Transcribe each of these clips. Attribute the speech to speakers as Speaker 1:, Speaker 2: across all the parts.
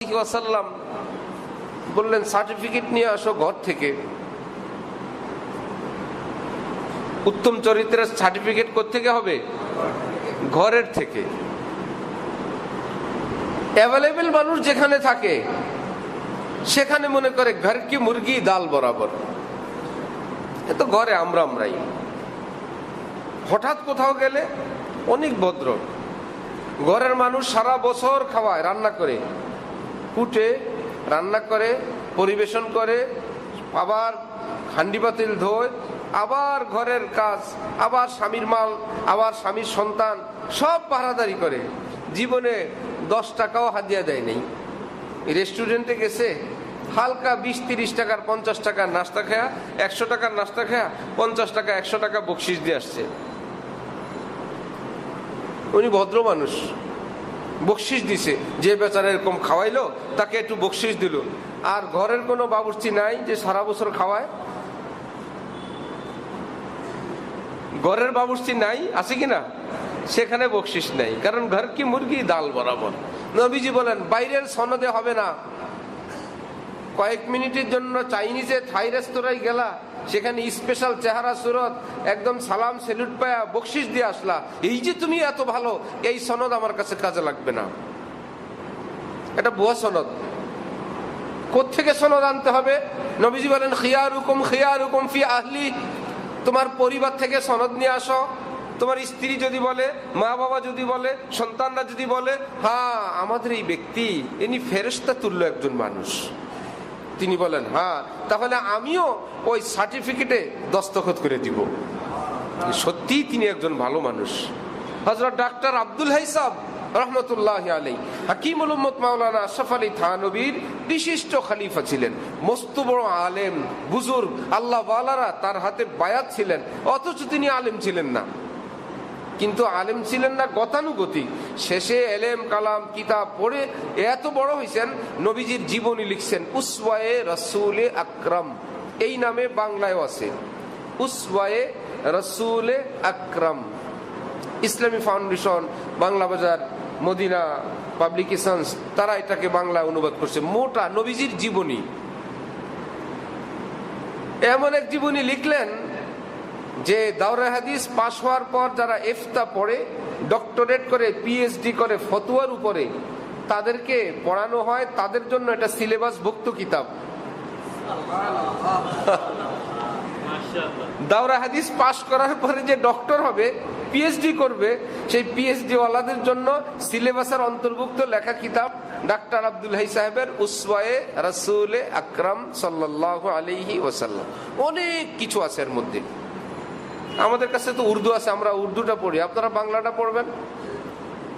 Speaker 1: আলাইহি ওয়াসাল্লাম বললেন, সার্টিফিকেট নিয়ে আসো ঘর থেকে। উত্তম চরিত্রের সার্টিফিকেট কোত্থেকে হবে? ঘরের থেকে। অ্যাভেলেবেল মানুষ যেখানে থাকে সেখানে মনে করে ঘর কি মুরগি ডাল বরাবর, এত ঘরে আমরাই। হঠাৎ কোথাও গেলে অনেক ভদ্র, ঘরের মানুষ সারা বছর খাওয়ায়, রান্না করে, কুটে রান্না করে, পরিবেশন করে, আবার হান্ডি পাতিল ধোয়, আবার ঘরের কাজ, আবার স্বামীর মাল, আবার স্বামীর সন্তান, সব পাহারাদারি করে। জীবনে 10 টাকাও হাদিয়া দেয় নেই। রেস্টুরেন্টে গেছে, হালকা 20-30 টাকার 50 টাকার নাস্তা খায়া, 100 টাকার নাস্তা খায়া 50 টাকা 100 টাকা বকশিস দিয়ে আসছে। উনি ভদ্র মানুষ, বকশিস দিছে, যে বেচারা এরকম খাওয়াইলো তাকে একটু বকশিস দিল। আর ঘরের কোনো বাবুর্চি নাই যে সারা বছর খাওয়ায়, ঘরের বাবুর্চি নাই, আছে কিনা? সেখানে বকশিস নাই, কারণ ঘর কি মুরগি ডাল বরাবর। নবীজি বলেন বাইরের সনদে হবে না। কয়েক মিনিটের জন্য চাইনিজে থাই রেস্তোরাঁয় গেলা, সেখানে স্পেশাল চেহারা সুরত, একদম সালাম সেলুট পায়া বকশিস দিয়ে আসলা, এই যে তুমি এত ভালো, এই সনদ আমার কাছে কাজে লাগবে না। এটা ভুয়া সনদ। কোত্থেকে সনদ আনতে হবে? নবীজি বলেন খিয়ারুকুম ফি আহলি, তোমার পরিবার থেকে সনদ নিয়ে আসো। তোমার স্ত্রী যদি বলে, মা বাবা যদি বলে, সন্তানরা যদি বলে, হ্যাঁ আমাদের এই ব্যক্তি ইনি ফেরেশতা তুল্য একজন মানুষ, তিনি বলেন হ্যাঁ, তাহলে আমিও ওই সার্টিফিকেটে দস্তখত করে দিব, সত্যি তিনি একজন ভালো মানুষ। হযরত ডাক্তার আব্দুল হাই সাহেব রহমতুল্লাহি আলাইহি হাকিমুল উম্মত মাওলানা আশরাফ আলী থানভীর বিশিষ্ট খলিফা ছিলেন, মস্ত বড় আলেম বুজুর্গ, আল্লাহ ওয়ালারা তার হাতে বায়াত ছিলেন, অথচ তিনি আলেম ছিলেন না। কিন্তু আলেম ছিলেন না গতানুগতিক, শেষে এলেম কালাম কিতাব পড়ে এত বড় হয়েছেন, নবীজির জীবনী লিখছেন উসওয়ায়ে রাসূলে আকরাম, এই নামে বাংলায়ও আছে, উসওয়ায়ে রাসূলে আকরাম। ইসলামী ফাউন্ডেশন, বাংলা বাজার, মদিনা পাবলিকেশনস, তারা এটাকে বাংলায় অনুবাদ করছে। মোটা নবীজির জীবনী, এমন এক জীবনী লিখলেন যে দাওরায়ে হাদিস পাশ হওয়ার পর যারা ইফতা পড়ে, ডক্টরেট করে, পিএইচডি করে ফতোয়ার উপরে, তাদেরকে পড়ানো হয়, তাদের জন্য এটা সিলেবাস ভুক্ত কিতাব। দাওরায়ে হাদিস পাশ করার পরে যে ডক্টর হবে, পিএইচডি করবে, সেই পিএইচডি ওয়ালাদের জন্য সিলেবাসের অন্তর্ভুক্ত লেখা কিতাব ডাক্তার আব্দুল হাই সাহেবের উসওয়ায়ে রাসূলে আকরাম সাল্লাল্লাহু আলাইহি ওয়াসাল্লাম। অনেক কিছু আছে এর মধ্যে। আমাদের কাছে তো উর্দু আছে, আমরা উর্দুটা পড়ি, আপনারা বাংলাটা পড়বেন।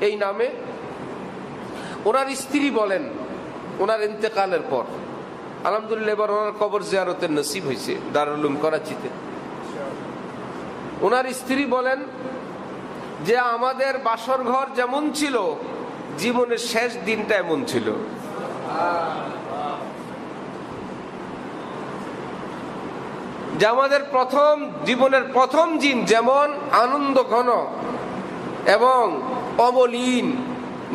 Speaker 1: এই নামে ওনার স্ত্রী বলেন, ওনার ইন্তেকালের পর আলহামদুলিল্লাহ এবার ওনার কবর জিয়ারতের নসিব হয়েছে দারুল উলুম করাচিতে। ওনার স্ত্রী বলেন যে আমাদের বাসর ঘর যেমন ছিল, জীবনের শেষ দিনটা এমন ছিল। যে আমাদের জীবনের প্রথম দিন যেমন আনন্দ ঘন এবং অমলিন,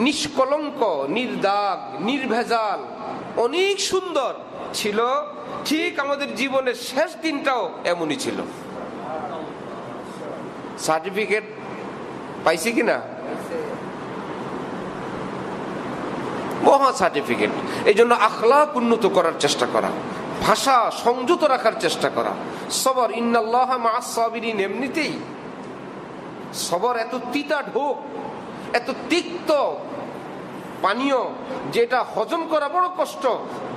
Speaker 1: নিষ্কলঙ্ক, নির্দাগ, নির্ভেজাল, অনেক সুন্দর ছিল, ঠিক আমাদের জীবনের শেষ দিনটাও এমনই ছিল। সার্টিফিকেট পাইছি কিনা? মহা সার্টিফিকেট। এই জন্য আখলাক উন্নত করার চেষ্টা করা, ভাষা সংযত রাখার চেষ্টা করা, সবর, ইন্নাল্লাহা মাআস সাবিরিন। এমনিতেই সবর এত তিতা ঢোক, এত তিক্ত পানীয়, যেটা হজম করা বড় কষ্ট।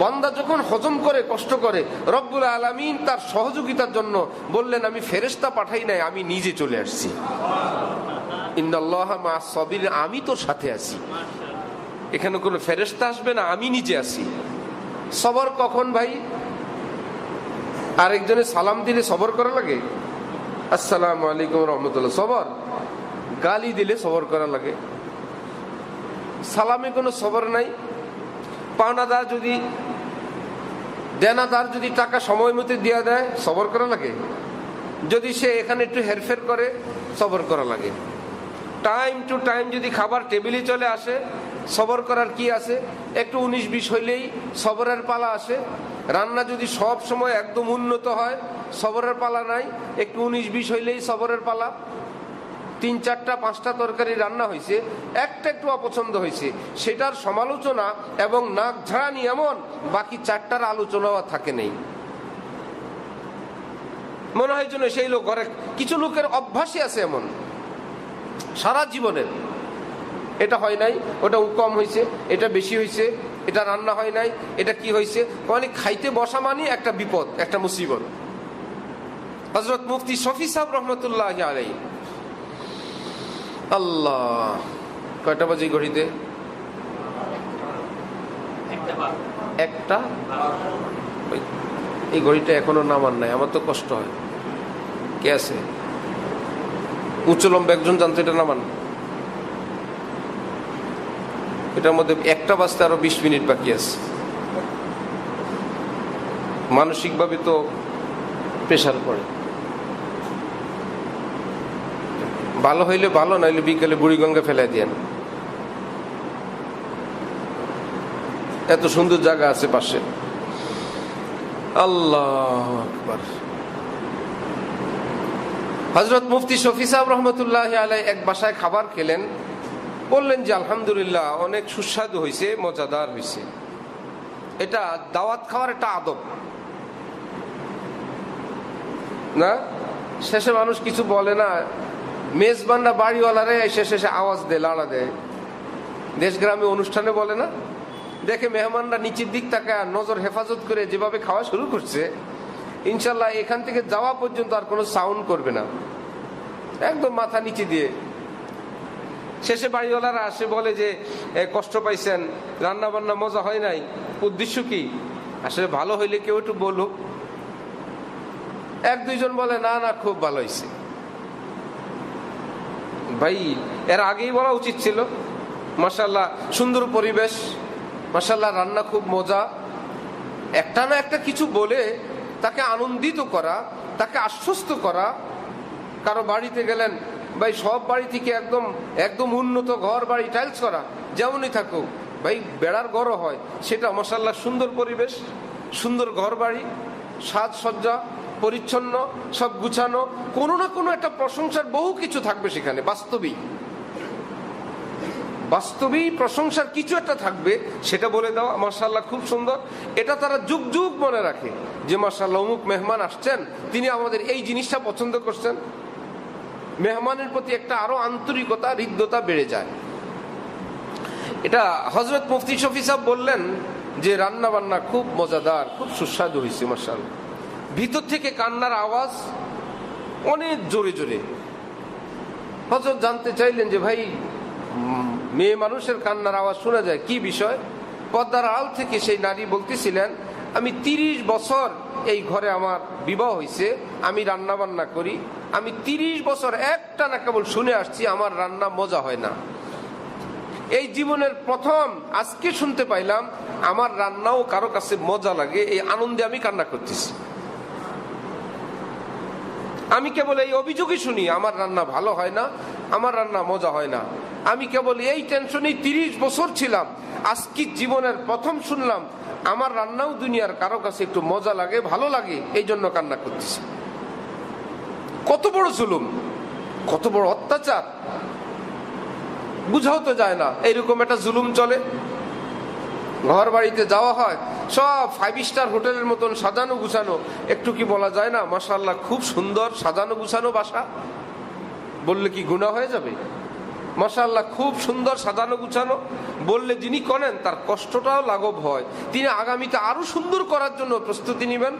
Speaker 1: বান্দা যখন হজম করে, কষ্ট করে, রব্বুল আলামিন তার সহযোগিতার জন্য বললেন আমি ফেরেশতা পাঠাই নাই, আমি নিজে চলে আসছি। ইন্নাল্লাহা মাআস সাবিরিন, আমি তোর সাথে আছি, এখানে কোনো ফেরেশতা আসবে না, আমি নিজে আছি। সবর কখন ভাই? আরেকজনে সালাম দিলে সবর করা লাগে? আসসালামু আলাইকুম রহমতুল্লাহ, সবর? গালি দিলে সবর করা লাগে? সালামে কোনো সবর নাই। পাওনাদার যদি, দেনাদার যদি টাকা সময় মতো দিয়ে দেয়, সবর করা লাগে? যদি সে এখানে একটু হেরফের করে, সবর করা লাগে। টাইম টু টাইম যদি খাবার টেবিলে চলে আসে, সবর করার কি আছে? একটু 19-20 হইলেই সবরের পালা আসে। রান্না যদি সব সময় একদম উন্নত হয়, সবরের পালা নাই, একটু 19-20 হইলেই সবরের পালা। 3-4-5টা তরকারি রান্না হয়েছে, একটা একটু অপছন্দ হয়েছে, সেটার সমালোচনা এবং নাক ঝাড়ানি এমন, বাকি 4টার আলোচনাও থাকে নেই। মনে হয় যেন সেই লোক ঘরে, কিছু লোকের অভ্যাসই আছে এমন সারা জীবনের, এটা হয় নাই, ওটা কম হয়েছে, এটা বেশি হয়েছে, এটা রান্না হয় নাই, এটা কি হয়েছে, মানে খাইতে বসা মানে একটা বিপদ, একটা মুসিবত। হযরত মুফতি শফি সাহেব রহমতুল্লাহি আলাইহি, আল্লাহ, কয়টা বাজে ঘড়িতে? 1টা। এই ঘড়িটা এখনো নামান নাই, আমার তো কষ্ট হয়। কে আছে উঁচু লম্বা একজন জানতো এটা নামান? এটার মধ্যে 1টা বাজতে আরো 20 মিনিট বাকি আছে। মানসিকভাবে তো প্রেশার পড়ে। ভালো হইলে ভালো, নাইলে বিকেলে বুড়িগঙ্গা ফেলাই দেন, এত সুন্দর জায়গা আছে পাশে। আল্লাহু আকবার। হযরত মুফতি শফি সাহেব রহমতুল্লাহি আলাইহি এক বাসায় খাবার খেলেন, বললেন যে আলহামদুলিল্লাহ অনেক সুস্বাদু হয়েছে, মজাদার হয়েছে। এটা দাওয়াত খাওয়ার একটা আদব না? শেষে মানুষ কিছু বলে না, মেজবানরা বাড়িওয়ালারে শেষে আওয়াজ দেয়, লাড়া দেয়। দেশ গ্রামে অনুষ্ঠানে বলে না, দেখে মেহমানরা নিচের দিক তাকায় নজর হেফাজত করে যেভাবে খাওয়া শুরু করছে, ইনশাল্লাহ এখান থেকে যাওয়া পর্যন্ত আর কোনো সাউন্ড করবে না, একদম মাথা নিচে দিয়ে। শেষে বাড়িওয়ালারা আসে, বলে যে কষ্ট পাইছেন, রান্না বান্না মজা হয় নাই, উদ্দেশ্য কি? আসলে ভালো হইলে কেউ একটু বলুক। 1-2 জন বলে না না খুব ভালো হয়েছে। ভাই এর আগেই বলা উচিত ছিল, মাশাআল্লাহ সুন্দর পরিবেশ, মাশাআল্লাহ রান্না খুব মজা। একটা না একটা কিছু বলে তাকে আনন্দিত করা, তাকে আশ্বস্ত করা। কারো বাড়িতে গেলেন, ভাই সব বাড়ি থেকে একদম একদম উন্নত ঘর বাড়ি, টাইলস করা, যেমনই থাকুক ভাই, বেড়ার ঘরও হয়, সেটা মাশাআল্লাহ সুন্দর পরিবেশ, সুন্দর ঘর বাড়ি, সাজসজ্জা, পরিচ্ছন্ন, সব গুছানো, কোনো না কোনো একটা প্রশংসার বহু কিছু থাকবে সেখানে। বাস্তবেই প্রশংসার কিছু একটা থাকবে, সেটা বলে দাও মাশাআল্লাহ খুব সুন্দর। এটা তারা যুগ যুগ মনে রাখে যে মাশাআল্লাহ অমুক মেহমান আসছেন, তিনি আমাদের এই জিনিসটা পছন্দ করছেন। মেহমানের প্রতি একটা আরো আন্তরিকতা, হৃদ্যতা বেড়ে যায়। এটা হযরত মুফতি শফি সাহেব বললেন যে রান্না বান্না খুব মজাদার, খুব সুস্বাদু হয়েছে মাশাআল্লাহ। ভিতর থেকে কান্নার আওয়াজ অনেক জোরে জোরে। হযরত জানতে চাইলেন যে ভাই, মেয়ে মানুষের কান্নার আওয়াজ শোনা যায়, কি বিষয়? পর্দার আড়াল থেকে সেই নারী বলতেছিলেন, আমি 30 বছর এই ঘরে আমার বিবাহ হয়েছে, আমি রান্না বান্না করি, আমি 30 বছর একটা না কেবল শুনে আসছি আমার রান্না মজা হয় না। এই জীবনের প্রথম আজকে শুনতে পাইলাম আমার রান্নাও কারো কাছে মজা লাগে, এই আনন্দে আমি কান্না করতেছি। আমি কেবল এই অভিযোগই শুনি আমার রান্না ভালো হয় না, আমার রান্না মজা হয় না। আমি কেবল এই টেনশনেই 30 বছর ছিলাম, আজকে জীবনের প্রথম শুনলাম আমার রান্নাও দুনিয়ার কারো কাছে একটু মজা লাগে, ভালো লাগে, এই জন্য কান্না করতেছি। কত বড় জুলুম, কত বড় অত্যাচার, বুঝাও তো যায় না। এইরকম একটা জুলুম চলে। ঘর বাড়িতে যাওয়া হয়, সব 5 স্টার হোটেলের মতন সাজানো গুছানো, একটু কি বলা যায় না মাশাআল্লাহ খুব সুন্দর সাজানো গুছানো বাসা? বললে কি গুনাহ হয়ে যাবে? মাশাআল্লাহ খুব সুন্দর সাজানো গুছানো বললে যিনি করেন তার কষ্টটাও লাঘব হয়, তিনি আগামীতে আরো সুন্দর করার জন্য প্রস্তুতি নেবেন।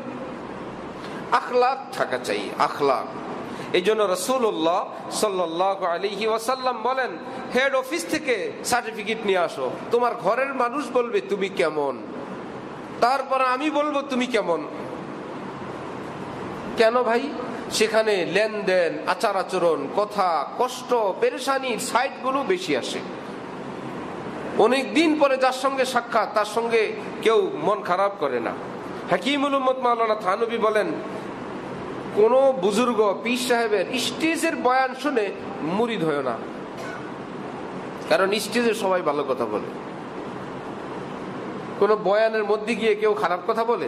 Speaker 1: আখলাক থাকা চাই, আখলাক। এই জন্য রাসূলুল্লাহ সাল্লাল্লাহু আলাইহি ওয়াসাল্লাম বলেন, হেড অফিস থেকে সার্টিফিকেট নিয়ে আসো, তোমার ঘরের মানুষ বলবে তুমি কেমন, তারপর আমি বলবো তুমি কেমন। কেন ভাই? সেখানে লেনদেন, আচার আচরণ, কথা, কষ্ট, পেরেশানির সাইটগুলো বেশি আসে। অনেক দিন পরে যার সঙ্গে সাক্ষাৎ, তার সঙ্গে কেউ মন খারাপ করে না। হাকিমুল উম্মত মাওলানা থানভী বলেন, কোন বুজুর্গ পীর সাহেবের স্টেজের বয়ান শুনে মুরিদ হয় না। কারণ স্টেজে সবাই ভালো কথা বলে। কোন বয়ানের মধ্যে গিয়ে কেউ খারাপ কথা বলে?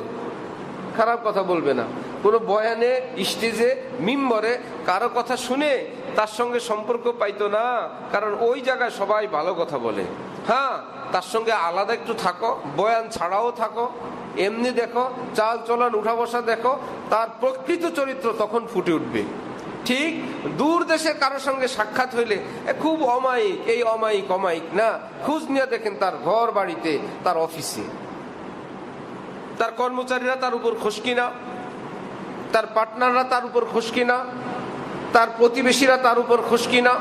Speaker 1: খারাপ কথা বলবে না। কোন বয়ানে, স্টেজে, মিম্বরে কারো কথা শুনে তার সঙ্গে সম্পর্ক পাইতো না, কারণ ওই জায়গায় সবাই ভালো কথা বলে। হ্যাঁ, তার সঙ্গে আলাদা একটু থাকো, বয়ান ছাড়াও থাকো, এমনি দেখো, চাল চলন, উঠা বসা দেখো, তার প্রকৃত চরিত্র তখন ফুটে উঠবে। ঠিক দূর দেশের কারোর সঙ্গে সাক্ষাৎ হইলে খুব অমায়িক, এই অমায়িক অমায়িক না, খোঁজ নিয়ে দেখেন তার ঘর বাড়িতে, তার অফিসে, তার কর্মচারীরা তার উপর খুশ কিনা, তার পার্টনাররা তার উপর খুশ কিনা, তার প্রতিবেশীরা তার উপর খুশ কিনা।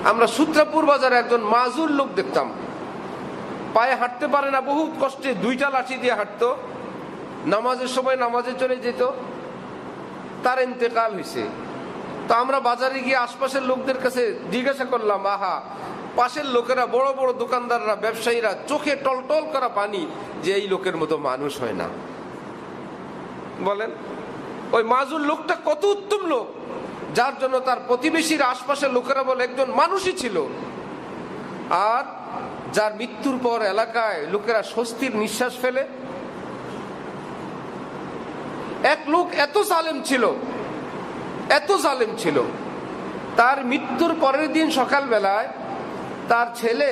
Speaker 1: আমরা সূত্রাপুর বাজারে একজন মাজুর লোক দেখতাম, পায়ে হাঁটতে পারে না, বহুত কষ্টে 2টা লাঠি দিয়ে হাঁটতো, নামাজের সময় নামাজে চলে যেত, তার ইন্তেকাল হয়েছে। তো আমরা বাজারে গিয়ে আশপাশের লোকদের কাছে জিজ্ঞাসা করলাম, আহা, পাশের লোকেরা, বড় বড় দোকানদাররা, ব্যবসায়ীরা চোখে টলটল করা পানি যে এই লোকের মতো মানুষ হয় না। বলেন, ওই মাজুর লোকটা কত উত্তম লোক, যার জন্য তার প্রতিবেশীর, আশপাশের লোকেরা বলে একজন মানুষই ছিল। আর যার মৃত্যুর পর এলাকায় লোকেরা স্বস্তির নিঃশ্বাস ফেলে। এক লোক এত জালেম ছিল, এত জালেম ছিল, তার মৃত্যুর পরের দিন সকালবেলায় তার ছেলে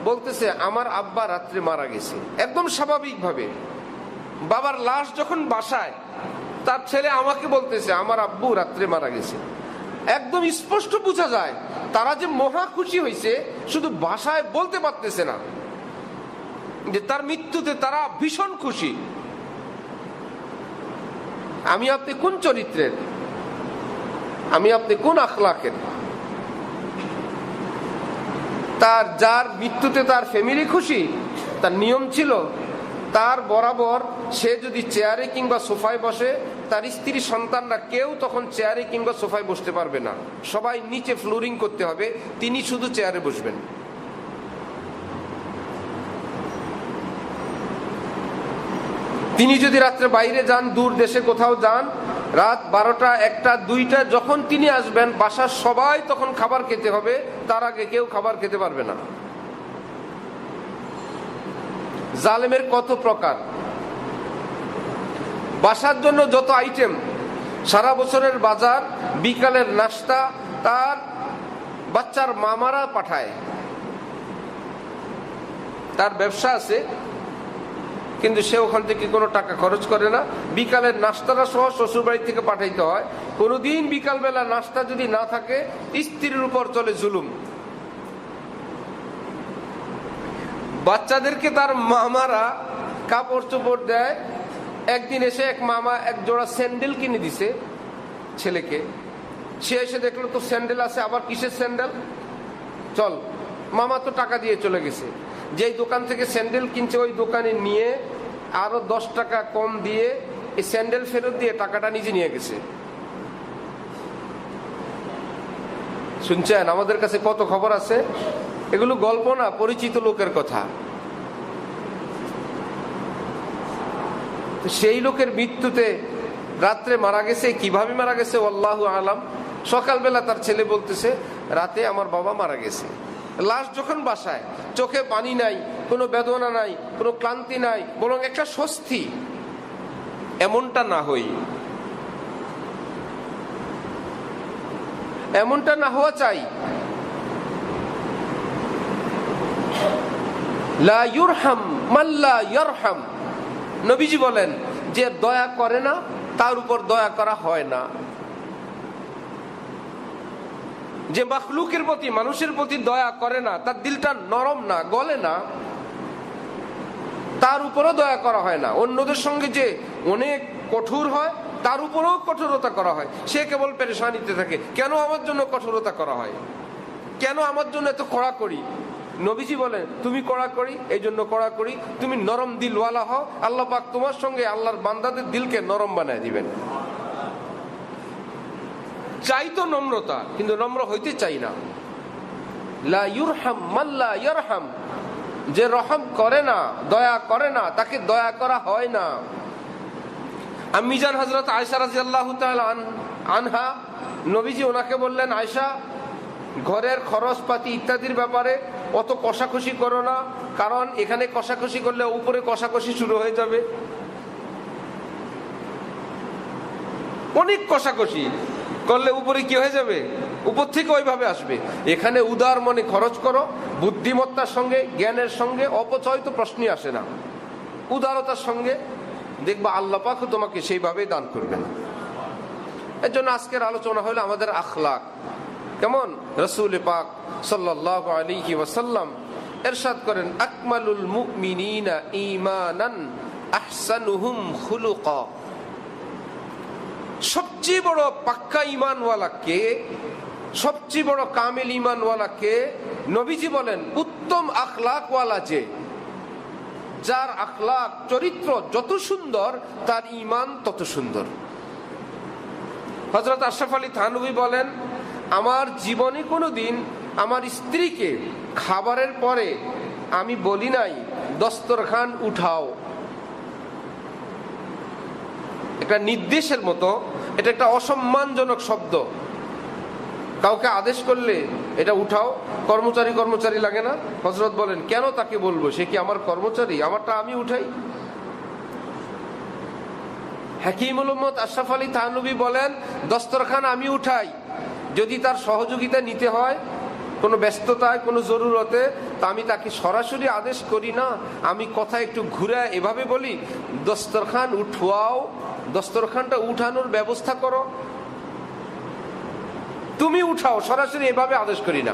Speaker 1: বলতেছে, আমার আব্বা রাত্রে মারা গেছে। একদম স্বাভাবিকভাবে বাবার লাশ যখন বাসায়, তার ছেলে আমাকে বলতেছে, আমার আব্বু রাত্রে মারা গেছে। একদম স্পষ্ট বোঝা যায় তারা যে মহা খুশি হয়েছে, শুধু ভাষায় বলতে পারতেছে না যে তার মৃত্যুতে তারা ভীষণ খুশি। আমি আপনি কোন চরিত্রের, আমি আপনি কোন আখলাকের? তার যার মৃত্যুতে তার ফ্যামিলি খুশি, তার নিয়ম ছিল তার বরাবর সে যদি চেয়ারে কিংবা সোফায় বসে, তার স্ত্রী সন্তানরা কেউ তখন চেয়ারে কিংবা সোফায় বসতে পারবে না, সবাই নিচে ফ্লোরিং করতে হবে, তিনি শুধু চেয়ারে বসবেন। তিনি যদি রাত্রে বাইরে যান, দূর দেশে কোথাও যান, রাত 12টা, 1টা, 2টা যখন তিনি আসবেন, বাসার সবাই তখন খাবার খেতে হবে, তার আগে কেউ খাবার খেতে পারবে না। জালেমের কত প্রকার, বাসার জন্য যত আইটেম, সারা বছরের বাজার, বিকালের নাস্তা তার বাচ্চার মামারা পাঠায়। তার ব্যবসা আছে, কিন্তু সে ওখান থেকে কোনো টাকা খরচ করে না, বিকালের নাস্তাটা সহ শ্বশুর বাড়ি থেকে পাঠাইতে হয়। কোনোদিন বিকালবেলা নাস্তা যদি না থাকে, স্ত্রীর উপর চলে জুলুম। বাচ্চাদেরকে তার মামারা কাপড় চোপড় দেয়। একদিন এসে এক মামা এক জোড়া স্যান্ডেল কিনে দিছে ছেলেকে। সে এসে দেখলো তো স্যান্ডেল আছে, আবার কিসের স্যান্ডেল, চল, মামা তো টাকা দিয়ে চলে গেছে। যেই দোকান থেকে স্যান্ডেল কিনছে ওই দোকানে নিয়ে আরো 10 টাকা কম দিয়ে এই স্যান্ডেল ফেরত দিয়ে টাকাটা নিজে নিয়ে গেছে। শুনছেন, আমাদের কাছে কত খবর আছে, এগুলো গল্প না, পরিচিত লোকের কথা। সেই লোকের মৃত্যুতে রাত্রে মারা গেছে, কিভাবে মারা গেছে আল্লাহু আলাম। সকালবেলা তার ছেলে বলতেছে, রাতে আমার বাবা মারা গেছে। লাশ যখন বাসায়, চোখে পানি নাই, কোনো বেদনা নাই, কোনো ক্লান্তি নাই, বরং একটা স্বস্তি। এমনটা না হই, এমনটা না হওয়া চাই। লা ইউরহাম মান লা ইয়ারহাম, নবীজি বলেন, যে দয়া করে না তার উপর দয়া করা হয় না। যে মাখলুকের প্রতি, মানুষের প্রতি দয়া করে না, তার দিলটা নরম না, গলে না, তার উপরও দয়া করা হয় না। অন্যদের সঙ্গে যে অনেক কঠোর হয়, তার উপরেও কঠোরতা করা হয়। সে কেবল পেরেশানিতে থাকে, কেন আমার জন্য কঠোরতা করা হয়, কেন আমার জন্য এত কড়াকড়ি। নবীজি বলেন, তুমি কড়াকড়ি, এই জন্য কড়াকড়ি, তুমি নরম দিলওয়ালা হও, আল্লাহ পাক তোমার সঙ্গে আল্লাহর বান্দাদের দিলকে নরম বানায় দিবেন। চাই তো নম্রতা, কিন্তু নম্র হইতে চাই না। লা ইউরহাম মান লা ইয়ারহাম, যে রহম করে না, দয়া করে না, তাকে দয়া করা হয় না। আম্মিজান হযরত আয়েশা রাদিয়াল্লাহু তাআলা আনহা, নবীজি ওনাকে বললেন, আয়েশা ঘরের খরচপাতি ইত্যাদির ব্যাপারে অত কষাকষি করো না, কারণ এখানে কষাকষি করলে উপরে কষাকষি শুরু হয়ে যাবে। অনেক কষাকষি করলে উপরে কি হয়ে যাবে, উপর থেকে ওইভাবে আসবে। এখানে উদার মনে খরচ করো, বুদ্ধিমত্তার সঙ্গে, জ্ঞানের সঙ্গে, অপচয় তো প্রশ্নই আসে না। উদারতার সঙ্গে দেখবা আল্লাহ পাক তোমাকে সেইভাবে দান করবেন। এর জন্য আজকের আলোচনা হলো আমাদের আখলাক কেমন। রাসূল পাক সাল্লাল্লাহু আলাইহি ওয়াসাল্লাম ইরশাদ করেন, আকমালুল মুমিনিনা ঈমানান আহসানুহুম খুলুকা। সবচেয়ে বড় পাক্কা ঈমানওয়ালা কে, সবচেয়ে বড় কামিল ঈমানওয়ালা কে? নবীজি বলেন, উত্তম আখলাকওয়ালা যে, যার আখলাক চরিত্র যত সুন্দর তার ঈমান তত সুন্দর। হযরত আশরাফ আলী থানভী বলেন, আমার জীবনে কোনোদিন আমার স্ত্রীকে খাবারের পরে আমি বলি নাই দস্তরখান উঠাও। একটা নির্দেশের মতো, এটা একটা অসম্মানজনক শব্দ। কাউকে আদেশ করলে এটা উঠাও, কর্মচারী কর্মচারী লাগে না? হযরত বলেন, কেন তাকে বলবো, সে কি আমার কর্মচারী? আমারটা আমি উঠাই। হাকিমুল উম্মত আশরাফ আলী থানভী বলেন, দস্তরখান আমি উঠাই, যদি তার সহযোগিতা নিতে হয় কোনো ব্যস্ততায়, কোনো জরুরতে, তা আমি তাকে সরাসরি আদেশ করি না, আমি কথা একটু ঘুরে এভাবে বলি, দস্তরখান উঠোয়াও, দস্তরখানটা উঠানোর ব্যবস্থা করো, তুমি উঠাও, সরাসরি এভাবে আদেশ করি না।